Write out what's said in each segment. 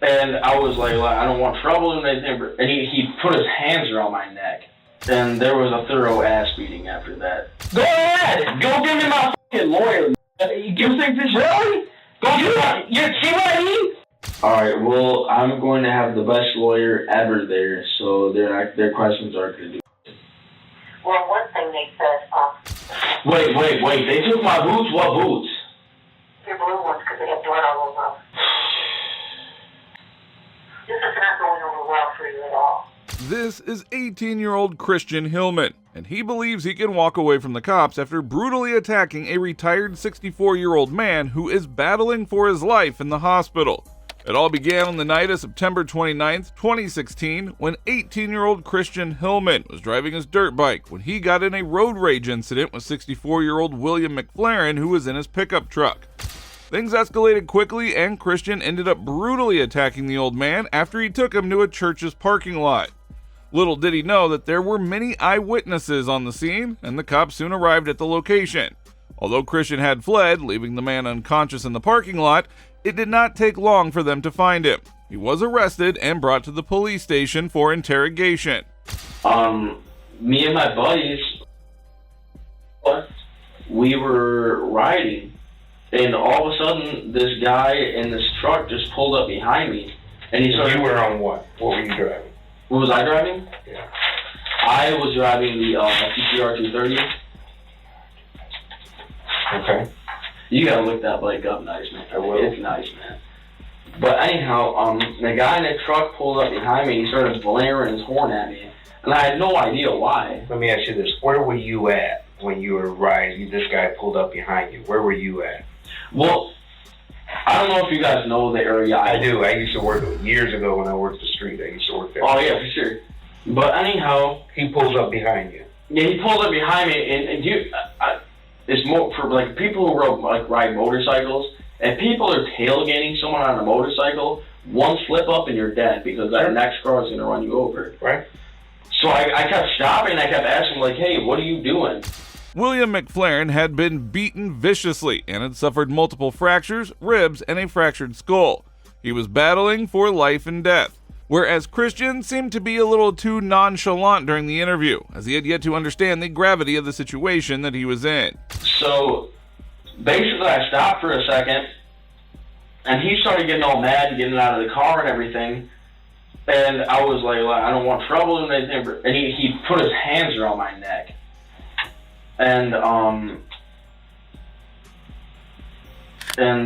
And I was like, I don't want trouble and anything. And he put his hands around my neck. And there was a thorough ass beating after that. Go ahead! Go give me my fucking lawyer. You think this really? Go get my... You see what I mean? Alright, well, I'm going to have the best lawyer ever there, so their questions aren't going to do. Well, one thing they said, Wait. They took my boots? What boots? your blue ones, because they have blood all over them. This is not going over well for you at all. This is 18-year-old Christian Hillman, and he believes he can walk away from the cops after brutally attacking a retired 64-year-old man who is battling for his life in the hospital. It all began on the night of September 29th, 2016, when 18-year-old Christian Hillman was driving his dirt bike when he got in a road rage incident with 64-year-old William McFlaren, who was in his pickup truck. Things escalated quickly, and Christian ended up brutally attacking the old man after he took him to a church's parking lot. Little did he know that there were many eyewitnesses on the scene, and the cops soon arrived at the location. Although Christian had fled, leaving the man unconscious in the parking lot, it did not take long for them to find him. He was arrested and brought to the police station for interrogation. Me and my buddies, we were riding, and all of a sudden, this guy in this truck just pulled up behind me, and he started... You were on what? What were you driving? What was I driving? Yeah. I was driving the PCR 230. Okay. You gotta look that bike up, nice man. I will. It's nice, man. But anyhow, the guy in the truck pulled up behind me. He started blaring his horn at me, and I had no idea why. Let me ask you this: where were you at when you were riding? This guy pulled up behind you. Where were you at? Well, I don't know if you guys know the area. I do. I used to work years ago when I worked the street. I used to work there. Oh yeah, for sure. But anyhow, he pulls up behind you. Yeah, he pulled up behind me, and it's more for like people who ride motorcycles. If people are tailgating someone on a motorcycle, one slip up and you're dead because that next car is going to run you over. Right. So I kept stopping. I kept asking, like, hey, what are you doing? William McFlaren had been beaten viciously and had suffered multiple fractures, ribs, and a fractured skull. He was battling for life and death, whereas Christian seemed to be a little too nonchalant during the interview, as he had yet to understand the gravity of the situation that he was in. So basically I stopped for a second, and he started getting all mad and getting out of the car and everything, and I was like, I don't want trouble and anything, and he put his hands around my neck. And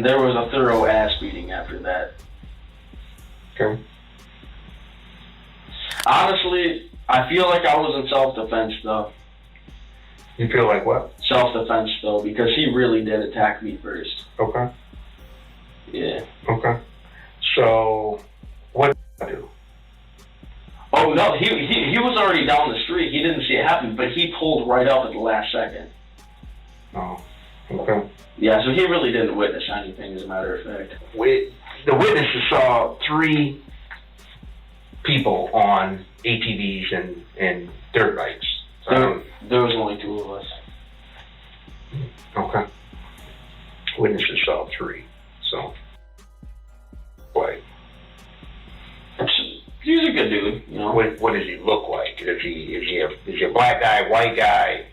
there was a thorough ass beating after that. Okay. Honestly, I feel like I was in self-defense, though. You feel like what? Self-defense, though, because he really did attack me first. Okay. Yeah. Okay. So, what did you do? Oh, no, he was already down the street. He didn't see it happen, but he pulled right up at the last second. Oh, okay. Yeah, so he really didn't witness anything, as a matter of fact. The witnesses saw 3 people on ATVs and dirt bikes. There was only 2 of us. Okay. Witnesses saw 3. So, what? He's a good dude, you know. What does he look like? Is he a black guy, white guy?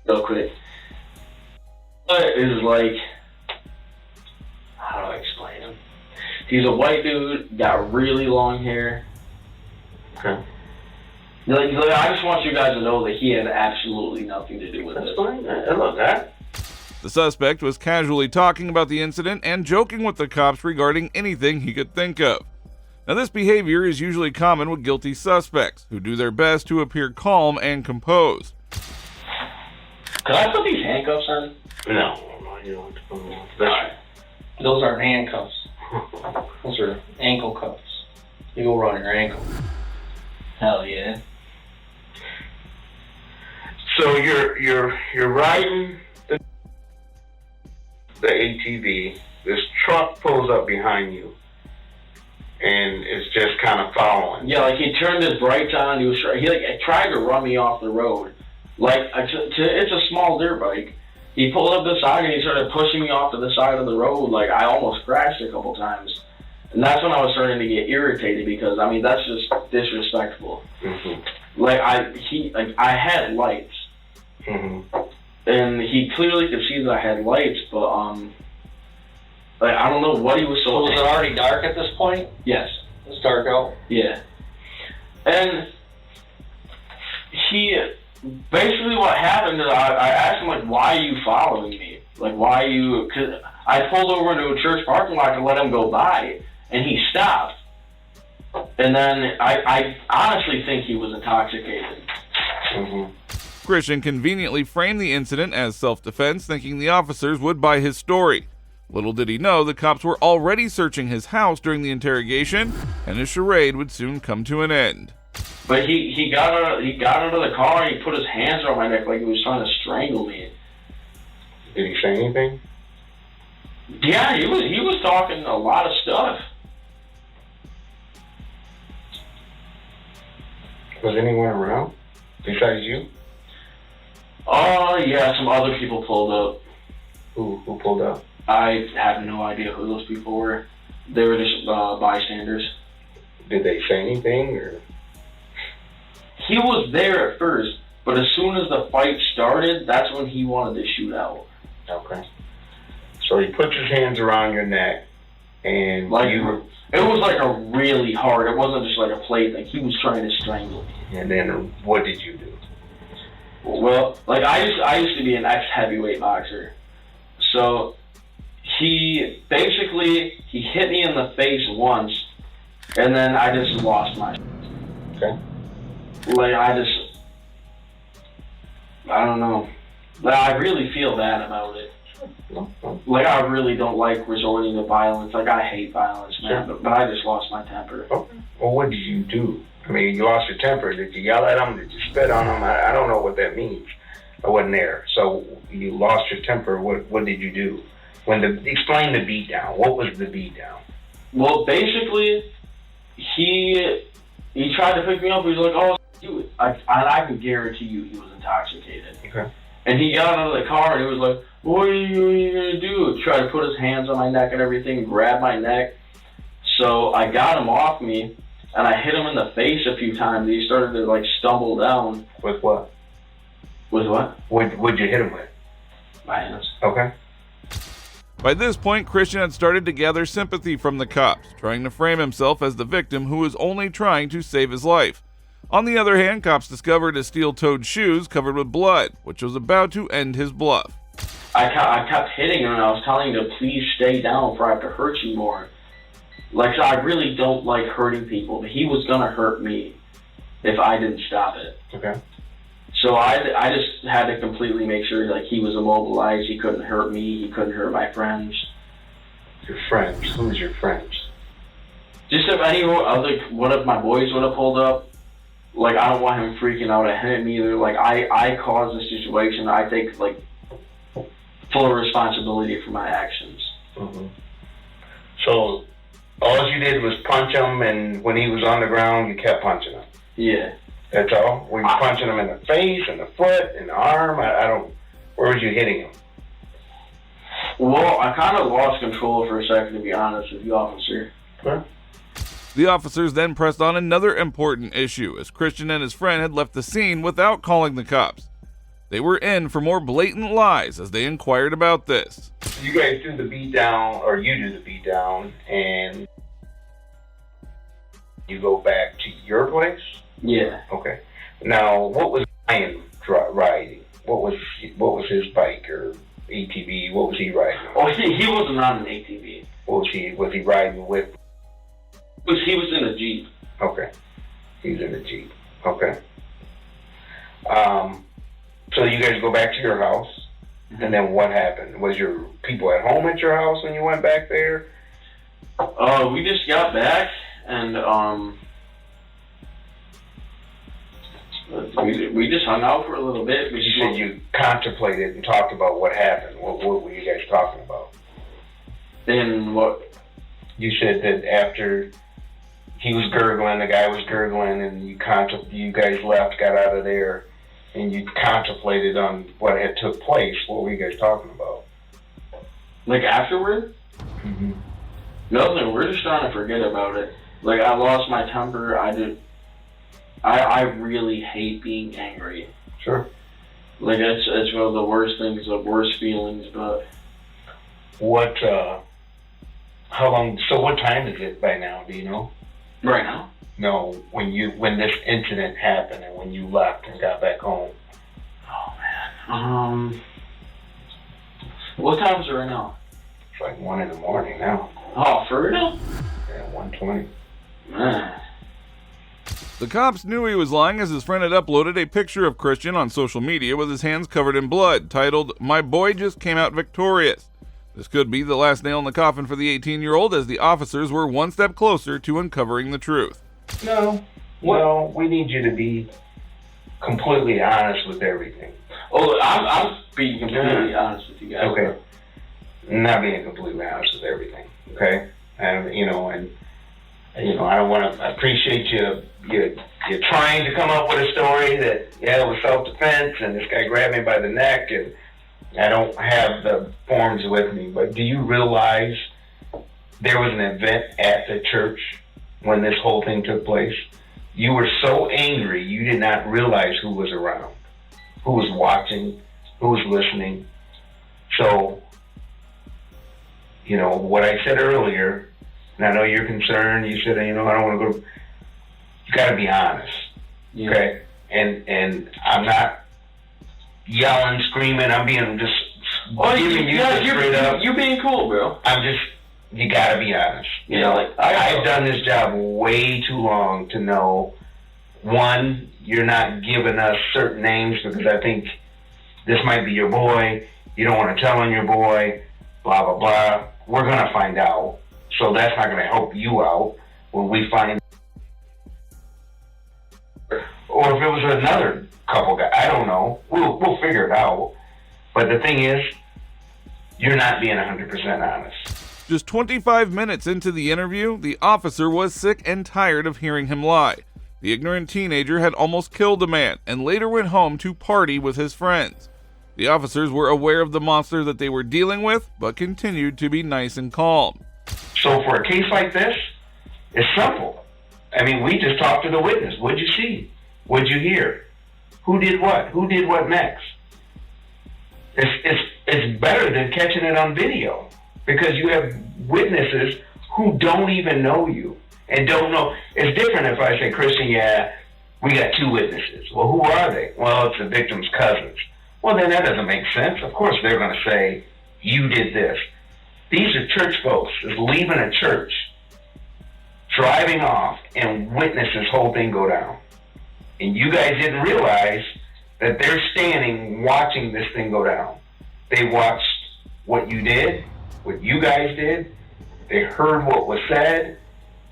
Real quick. It is like, how do I explain him? He's a white dude, got really long hair. Okay. I just want you guys to know that he had absolutely nothing to do with this. That's fine. I love that. The suspect was casually talking about the incident and joking with the cops regarding anything he could think of. Now, this behavior is usually common with guilty suspects, who do their best to appear calm and composed. Can I put these handcuffs on? No, you don't. Those aren't handcuffs. Those are ankle cuffs. You go around your ankle. Hell yeah. So you're riding the ATV. This truck pulls up behind you, and it's just kind of following. Yeah, like he turned his brights on. He tried to run me off the road. Like it's a small dirt bike, he pulled up beside me and he started pushing me off to the side of the road. Like, I almost crashed a couple times. And that's when I was starting to get irritated because, I mean, that's just disrespectful. Mm-hmm. Like, I had lights. Mm-hmm. And he clearly could see that I had lights, but, like, I don't know what he was So was it already dark at this point? Yes. It was dark out? Yeah. And he, basically what happened is I asked him, like, why are you following me? Like, why are you, cause I pulled over into a church parking lot to let him go by, and he stopped. And then I honestly think he was intoxicated. Mm-hmm. Christian conveniently framed the incident as self-defense, thinking the officers would buy his story. Little did he know the cops were already searching his house during the interrogation, and his charade would soon come to an end. But he got out of the car and he put his hands around my neck like he was trying to strangle me. Did he say anything? Yeah, he was talking a lot of stuff. Was anyone around besides you? Yeah, some other people pulled up. Who pulled up? I have no idea who those people were. They were just bystanders. Did they say anything, or? He was there at first, but as soon as the fight started, that's when he wanted to shoot out. Okay. So he puts his hands around your neck, and Like, it was like a really hard, it wasn't just like a play thing. He was trying to strangle me. and then what did you do? Well, like, I used to be an ex-heavyweight boxer. So he hit me in the face once, and then I just lost my. Okay. Like, I don't know. Like, I really feel bad about it. No. Like, I really don't like resorting to violence. Like, I hate violence, man. Sure. But I just lost my temper. Okay. Well, what did you do? I mean, you lost your temper. Did you yell at him? Did you spit on him? I don't know what that means. I wasn't there. So you lost your temper. What did you do? Explain the beatdown. What was the beatdown? Well, basically, he tried to pick me up. He was like, "Oh, you," I can guarantee you he was intoxicated. Okay. And he got out of the car and he was like, what are you gonna do? Try to put his hands on my neck and everything, grab my neck. So I got him off me and I hit him in the face a few times. He started to like stumble down. With what? With what? What'd you hit him with? My hands. Okay. By this point, Christian had started to gather sympathy from the cops, trying to frame himself as the victim who was only trying to save his life. On the other hand, cops discovered his steel-toed shoes covered with blood, which was about to end his bluff. I kept hitting him and I was telling him to please stay down before I have to hurt you more. Like, so I really don't like hurting people, but he was gonna hurt me if I didn't stop it. Okay. So I just had to completely make sure like he was immobilized. He couldn't hurt me. He couldn't hurt my friends. Your friends. Who's your friends? Just if one of my boys would have pulled up, like I don't want him freaking out at him either. Like I caused the situation. I take like full responsibility for my actions. Mm-hmm. So all you did was punch him, and when he was on the ground, you kept punching him. Yeah. That's all? Were you punching him in the face, in the foot, in the arm? I don't... Where was you hitting him? Well, I kind of lost control for a second, to be honest with you, officer. Huh? The officers then pressed on another important issue, as Christian and his friend had left the scene without calling the cops. They were in for more blatant lies as they inquired about this. You guys do the beatdown, or you do the beatdown, and you go back to your place? Yeah. Okay. Now, what was Ryan riding? What was his bike or ATV? What was he riding? Oh, he wasn't on an ATV. What was he riding with? He was in a Jeep. Okay. He's in a Jeep. Okay. So you guys go back to your house, and then what happened? Was your people at home at your house when you went back there? We just got back, and we just hung out for a little bit. You said you contemplated and talked about what happened. What were you guys talking about? Then what? You said that after he was gurgling, the guy was gurgling, and you guys left, got out of there, and you contemplated on what had took place, what were you guys talking about? Like afterward? Mm-hmm. Nothing. We're just trying to forget about it. Like, I lost my temper. I really hate being angry. Sure. Like, it's one of the worst things, the worst feelings, but... What, how long, so what time is it by now, do you know? Right now? No, when this incident happened and when you left and got back home. Oh, man. What time is it right now? It's like 1 in the morning now. Oh, for real? Yeah, 1:20. Man. The cops knew he was lying as his friend had uploaded a picture of Christian on social media with his hands covered in blood, titled, "My boy just came out victorious." This could be the last nail in the coffin for the 18-year-old, as the officers were one step closer to uncovering the truth. No. Well, we need you to be completely honest with everything. Oh, I'm being completely honest with you guys. Okay. Not being completely honest with everything. Okay. And I don't want to appreciate you're trying to come up with a story that it was self-defense and this guy grabbed me by the neck, and I don't have the forms with me. But do you realize there was an event at the church when this whole thing took place? You were so angry you did not realize who was around, who was watching, who was listening. So, what I said earlier, and I know you're concerned, you said, I don't want to go, you got to be honest, Yeah. okay? And I'm not yelling, screaming, I'm being just giving you the straight up. You're being cool, bro. You got to be honest. I've done this job way too long to know, one, you're not giving us certain names because I think this might be your boy, you don't want to tell on your boy, blah, blah, blah. We're going to find out. So that's not going to help you out when we find, or if it was another couple guys, I don't know. We'll figure it out. But the thing is, you're not being 100% honest. Just 25 minutes into the interview, the officer was sick and tired of hearing him lie. The ignorant teenager had almost killed a man and later went home to party with his friends. The officers were aware of the monster that they were dealing with, but continued to be nice and calm. So for a case like this, it's simple. I mean, we just talked to the witness. What'd you see? What'd you hear? Who did what? Who did what next? It's better than catching it on video, because you have witnesses who don't even know you and don't know. It's different if I say, Christian, we got 2 witnesses. Well, who are they? Well, it's the victim's cousins. Well, then that doesn't make sense. Of course they're going to say, you did this. These are church folks just leaving a church, driving off, and witness this whole thing go down. And you guys didn't realize that they're standing watching this thing go down. They watched what you did, what you guys did. They heard what was said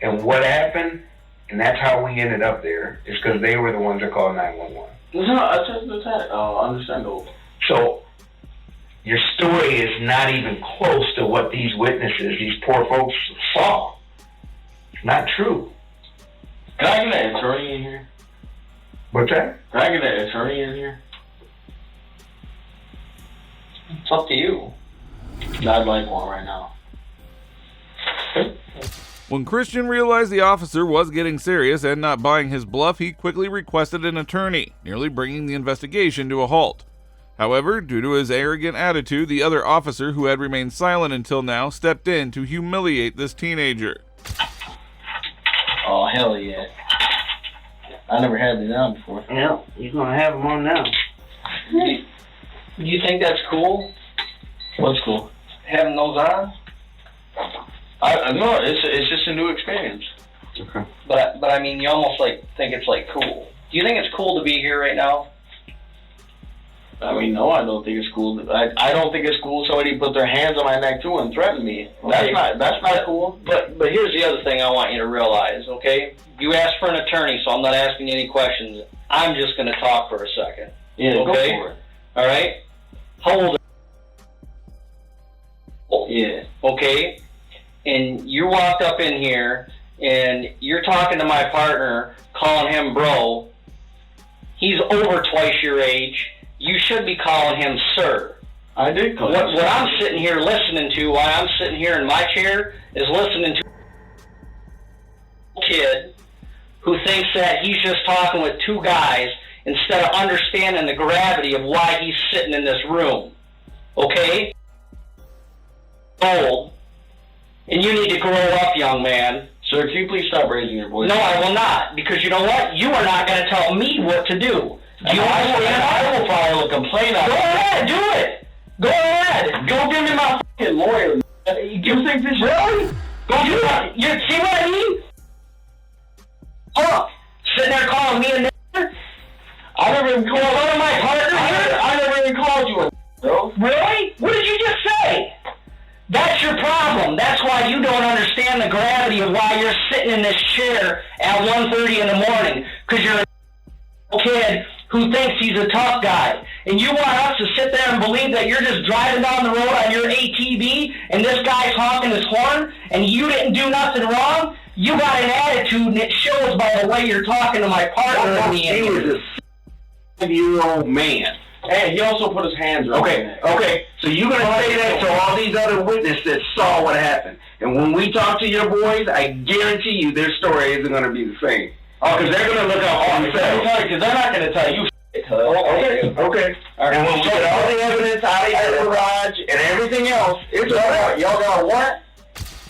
and what happened, and that's how we ended up there, is because they were the ones that called 911. No, understandable. So your story is not even close to what these witnesses, these poor folks, saw. It's not true. Can I get an attorney in here? What's that? Can I get an attorney in here? It's up to you. I'd like one right now. When Christian realized the officer was getting serious and not buying his bluff, he quickly requested an attorney, nearly bringing the investigation to a halt. However, due to his arrogant attitude, the other officer, who had remained silent until now, stepped in to humiliate this teenager. Oh, hell yeah. I never had it on before. Yeah, you're gonna have them on now. Do you think that's cool? What's cool? Having those on? No, it's just a new experience. Okay. But I mean, you almost think it's cool. Do you think it's cool to be here right now? I mean, no, I don't think it's cool. I don't think it's cool somebody put their hands on my neck too and threaten me. Okay. That's not cool. But here's the other thing I want you to realize, okay? You asked for an attorney, so I'm not asking you any questions. I'm just going to talk for a second. Yeah, okay? Go for it. All right? How old are you? Yeah. Okay? And you walked up in here, and you're talking to my partner, calling him bro. He's over twice your age. You should be calling him sir. I did call him. What I'm sitting here listening to, while I'm sitting here in my chair, is listening to a kid who thinks that he's just talking with two guys instead of understanding the gravity of why he's sitting in this room. Okay? Old. And you need to grow up, young man. Sir, can you please stop raising your voice? No, I will not, because you know what? You are not going to tell me what to do. Do you understand? I will file a complaint on Go ahead, do it. Go ahead. Go give me my fucking lawyer. You think this Really? Go You see what I mean? Look, sitting there calling me a nigger? I never even called One of my partners here? I never even called you a bro. Really? What did you just say? That's your problem. That's why you don't understand the gravity of why you're sitting in this chair at 1:30 in the morning. Because you're a kid who thinks he's a tough guy. And you want us to sit there and believe that you're just driving down the road on your ATV and this guy's honking his horn and you didn't do nothing wrong? You got an attitude and it shows by the way you're talking to my partner in the He was end. a 5-year-old man. And he also put his hands around me. Okay. So you're gonna say that to all these other witnesses saw what happened, and when we talk to your boys, I guarantee you their story isn't gonna be the same. Oh, Because they're gonna look out for themselves. Because they're not going to tell you shit. Okay. And when we get all the evidence out of your garage and everything else, it's all right. Y'all got a warrant?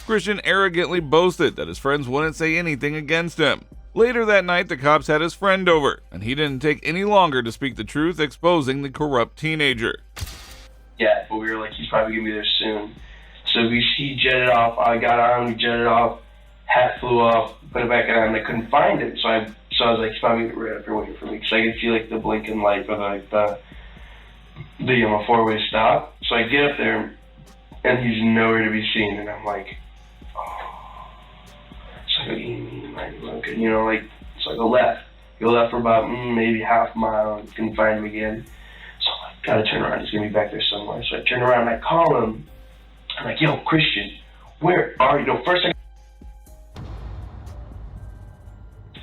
Christian arrogantly boasted that his friends wouldn't say anything against him. Later that night, the cops had his friend over, and he didn't take any longer to speak the truth, exposing the corrupt teenager. Yeah, but we were like, he's probably gonna be there soon. So he jetted off. I got on, we jetted off. Hat flew off, put it back on. I couldn't find it, so I was like, he's probably right up here waiting for me, because I could see like the blinking light for the four-way stop. So I get up there, and he's nowhere to be seen, and I'm like, oh. So I go, so I go left. Go left for about maybe half a mile, and couldn't find him again. So I'm like, gotta turn around, he's gonna be back there somewhere. So I turn around and I call him. I'm like, yo, Christian, where are you? First and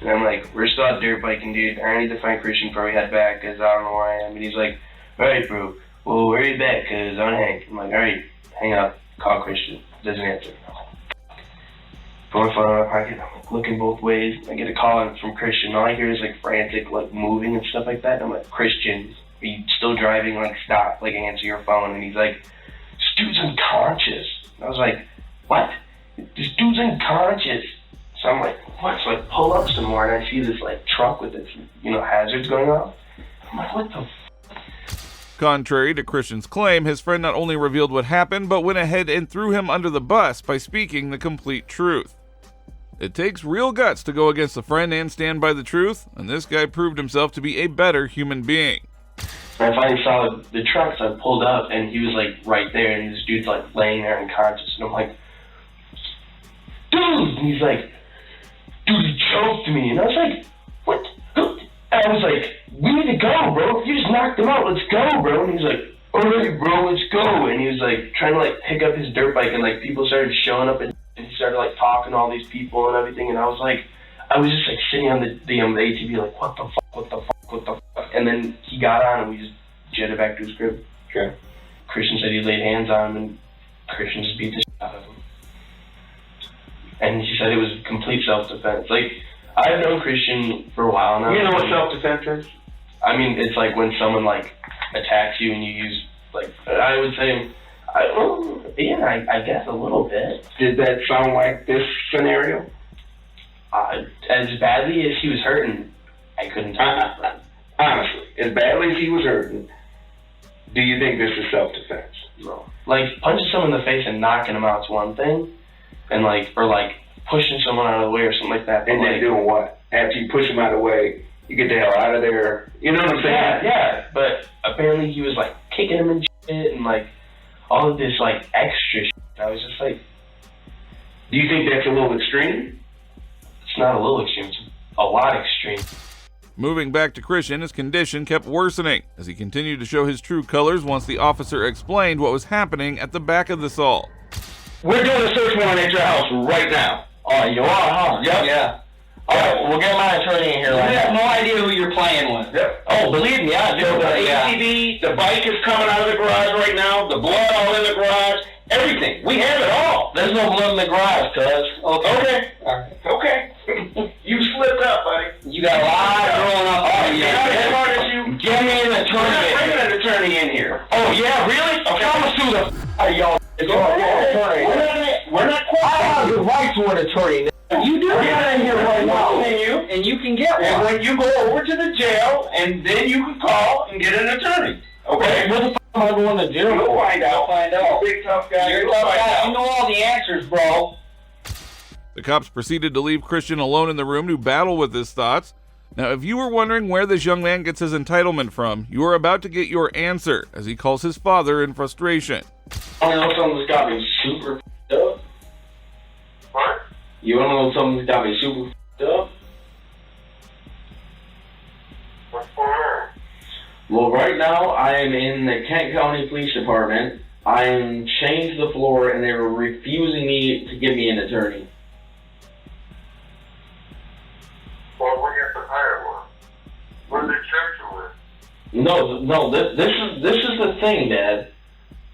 I'm like, we're still out dirt biking, dude. I need to find Christian before we head back, because I don't know where I am. And he's like, alright, bro, well, where are you back? Because I'm Hank. I'm like, alright, hang up, call Christian. Doesn't answer. Put my phone in my pocket, I'm like, looking both ways. I get a call from Christian. All I hear is like frantic, like moving and stuff like that. And I'm like, Christian, are you still driving? Like, stop, like answer your phone. And he's like, this dude's unconscious. I was like, what? This dude's unconscious. So I'm like, what? So I pull up some more and I see this like truck with its, hazards going off. I'm like, what the Contrary to Christian's claim, his friend not only revealed what happened, but went ahead and threw him under the bus by speaking the complete truth. It takes real guts to go against a friend and stand by the truth, and this guy proved himself to be a better human being. I finally saw the truck, so I pulled up, and he was like right there, and this dude's like laying there unconscious, and I'm like, dude! And he's like, dude, he choked me, and I was like, what? And I was like, we need to go, bro. You just knocked him out. Let's go, bro. And he's like, all right, bro, let's go. And he was like trying to like pick up his dirt bike, and like people started showing up, and he started like talking to all these people and everything. And I was just like sitting on the ATV, like, what the fuck? And then he got on, and we just jetted back to his crib. Okay. Christian said he laid hands on him, and Christian just beat the shit out of him. And he said it was complete self-defense. Like, I've known Christian for a while now. You know what self-defense is? I mean, it's like when someone like attacks you and you use like, I would say, I guess a little bit. Did that sound like this scenario? As badly as he was hurting, I couldn't tell you. Honestly, as badly as he was hurting, do you think this is self-defense? No. Like, punching someone in the face and knocking them out's one thing, and or pushing someone out of the way or something like that. And then doing what? After you push him out of the way, you get the hell out of there. You know what I'm saying? Yeah. But apparently he was like kicking him and shit, and like all of this like extra shit. I was just like, do you think that's a little extreme? It's not a little extreme, it's a lot extreme. Moving back to Christian, his condition kept worsening as he continued to show his true colors once the officer explained what was happening at the back of this all. We're doing a search warrant at your house right now. Oh, you are, huh? Yep. Yeah. Alright, we'll get my attorney in here You right have now. no idea who you're playing with. Yep. Oh, believe me, I do. So the Yeah. ATV, the bike is coming out of the garage right now, the blood all in the garage, everything. We have it all. There's no blood in the garage, cuz. Okay. Alright. Okay. You slipped up, buddy. You got a lot growing up. Alright, you're not as smart as you. Give me an We're not attorney. bringing an attorney in here. Oh, yeah, really? Okay. I'm gonna sue the out of y'all. We're not I have the right to an attorney. You do Get in here right now. and you can get And one. when you go over to the jail, and then you can call and get an attorney. Okay? What the f am I going to jail You'll for? find out. Find out. Big tough guy. You're a You'll tough find guy. You out. know all the answers, bro. The cops proceeded to leave Christian alone in the room to battle with his thoughts. Now, if you were wondering where this young man gets his entitlement from, you are about to get your answer, as he calls his father in frustration. I know something's got me super f***ed up. What? You wanna know something's got me super f***ed up? What's going on? Well, right now, I am in the Kent County Police Department. I am chained to the floor, and they were refusing me to give me an attorney. Well, we have to hire one. What are they charging with? No, this is the thing, Dad.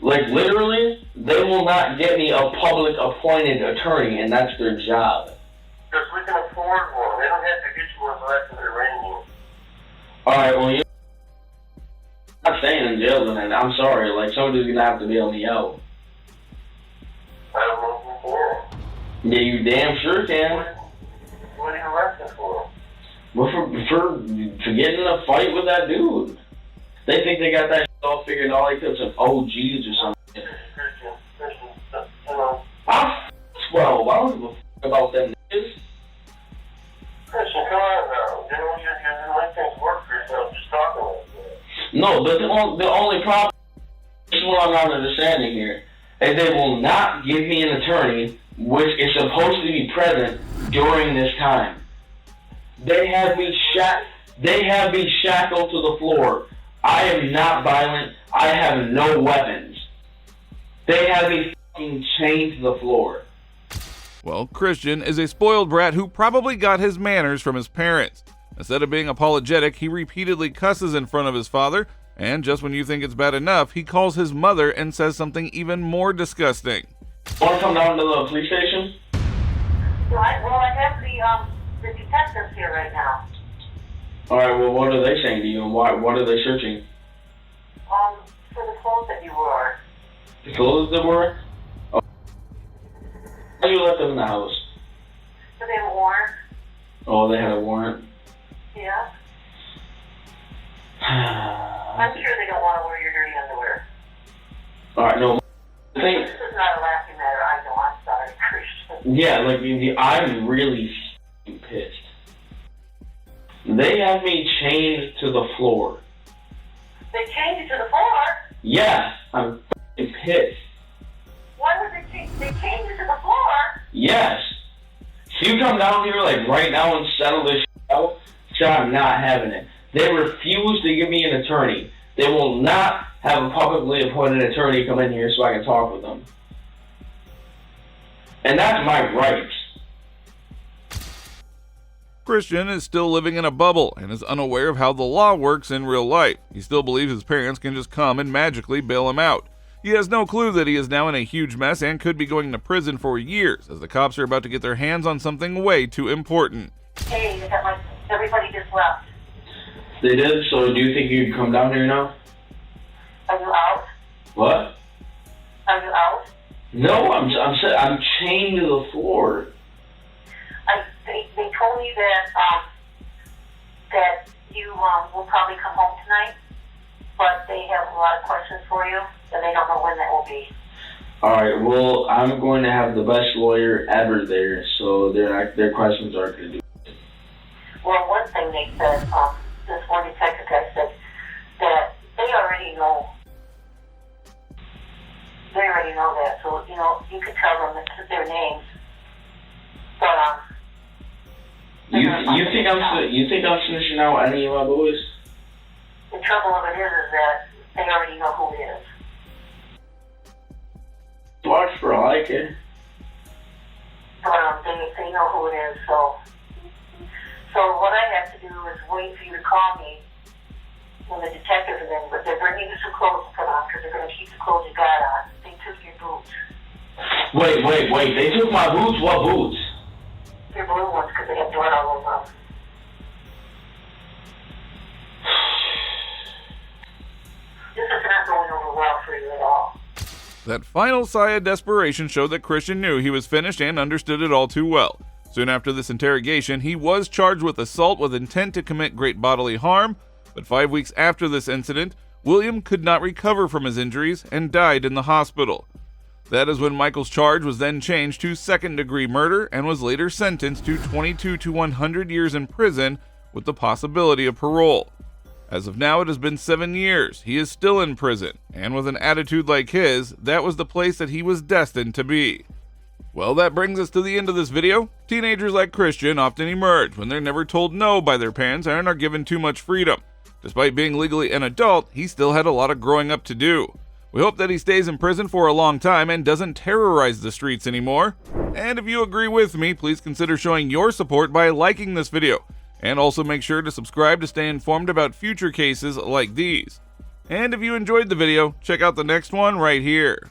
Like, literally, they will not get me a public appointed attorney, and that's their job. Because we can afford one. They don't have to get you one unless they're renting you. Alright, well, you're not staying in jail tonight. I'm sorry. Like, somebody's gonna have to bail me out. I don't know who for. Yeah, you damn sure can. What are you arrested for? Well, for getting in a fight with that dude. They think they got that shit all figured out, like there's some OGs or something. Christian, you know, I'm 12. I don't give a f about them niggas. Christian, come on now. You know, you're letting things work for yourself. Just talking like that. No, the only problem, this is what I'm not understanding here, is they will not give me an attorney, which is supposed to be present during this time. They have me shackled to the floor. I am not violent. I have no weapons. They have me fucking chained to the floor. Well, Christian is a spoiled brat who probably got his manners from his parents. Instead of being apologetic, he repeatedly cusses in front of his father, and just when you think it's bad enough, he calls his mother and says something even more disgusting. Want to come down to the police station? Well, I have the detectives here right now. Alright, well, what are they saying to you, and what are they searching? For the clothes that you wore. The clothes that were? Oh. How you let them in the house? So they have a warrant? Oh, they had a warrant? Yeah. I'm sure they don't want to wear your dirty underwear. Alright, no. I think, This is not a laughing matter. I know. I'm sorry, Christian. yeah, like, I'm really f***ing pissed. They have me chained to the floor. They changed you to the floor. Yes, I'm f***ing pissed. Why would they change? They changed you to the floor. Yes. So you come down here, like, right now and settle this shit out? So I'm not having it. They refuse to give me an attorney. They will not have a publicly appointed attorney come in here so I can talk with them. And that's my right. Christian is still living in a bubble and is unaware of how the law works in real life. He still believes his parents can just come and magically bail him out. He has no clue that he is now in a huge mess and could be going to prison for years, as the cops are about to get their hands on something way too important. Hey, is that like everybody just left? They did, so do you think you can come down here now? Are you out? What? Are you out? No, I'm chained to the floor. They told me that you will probably come home tonight, but they have a lot of questions for you, and they don't know when that will be. Alright, well, I'm going to have the best lawyer ever there, so their questions aren't going to do. Well, one thing they said, this one detective guy said that they already know. They already know that, so you know you could tell them their names. But You think I'm snitching out any of my boys? the trouble of it is that they already know who it is. Watch for I like it. But they know who it is, so So what I have to do is wait for you to call me when the detectives are in, but they're bringing you some clothes to put on because they're going to keep the clothes you got on. They took your boots. Wait. They took my boots? What boots? Your blue ones because they have blood all over them. This is not going over well for you at all. That final sigh of desperation showed that Christian knew he was finished and understood it all too well. Soon after this interrogation, he was charged with assault with intent to commit great bodily harm, but 5 weeks after this incident, William could not recover from his injuries and died in the hospital. That is when Michael's charge was then changed to second-degree murder and was later sentenced to 22 to 100 years in prison with the possibility of parole. As of now, it has been 7 years. He is still in prison, and with an attitude like his, that was the place that he was destined to be. Well, that brings us to the end of this video. Teenagers like Christian often emerge when they're never told no by their parents and are given too much freedom. Despite being legally an adult, he still had a lot of growing up to do. We hope that he stays in prison for a long time and doesn't terrorize the streets anymore. And if you agree with me, please consider showing your support by liking this video. And also make sure to subscribe to stay informed about future cases like these. And if you enjoyed the video, check out the next one right here.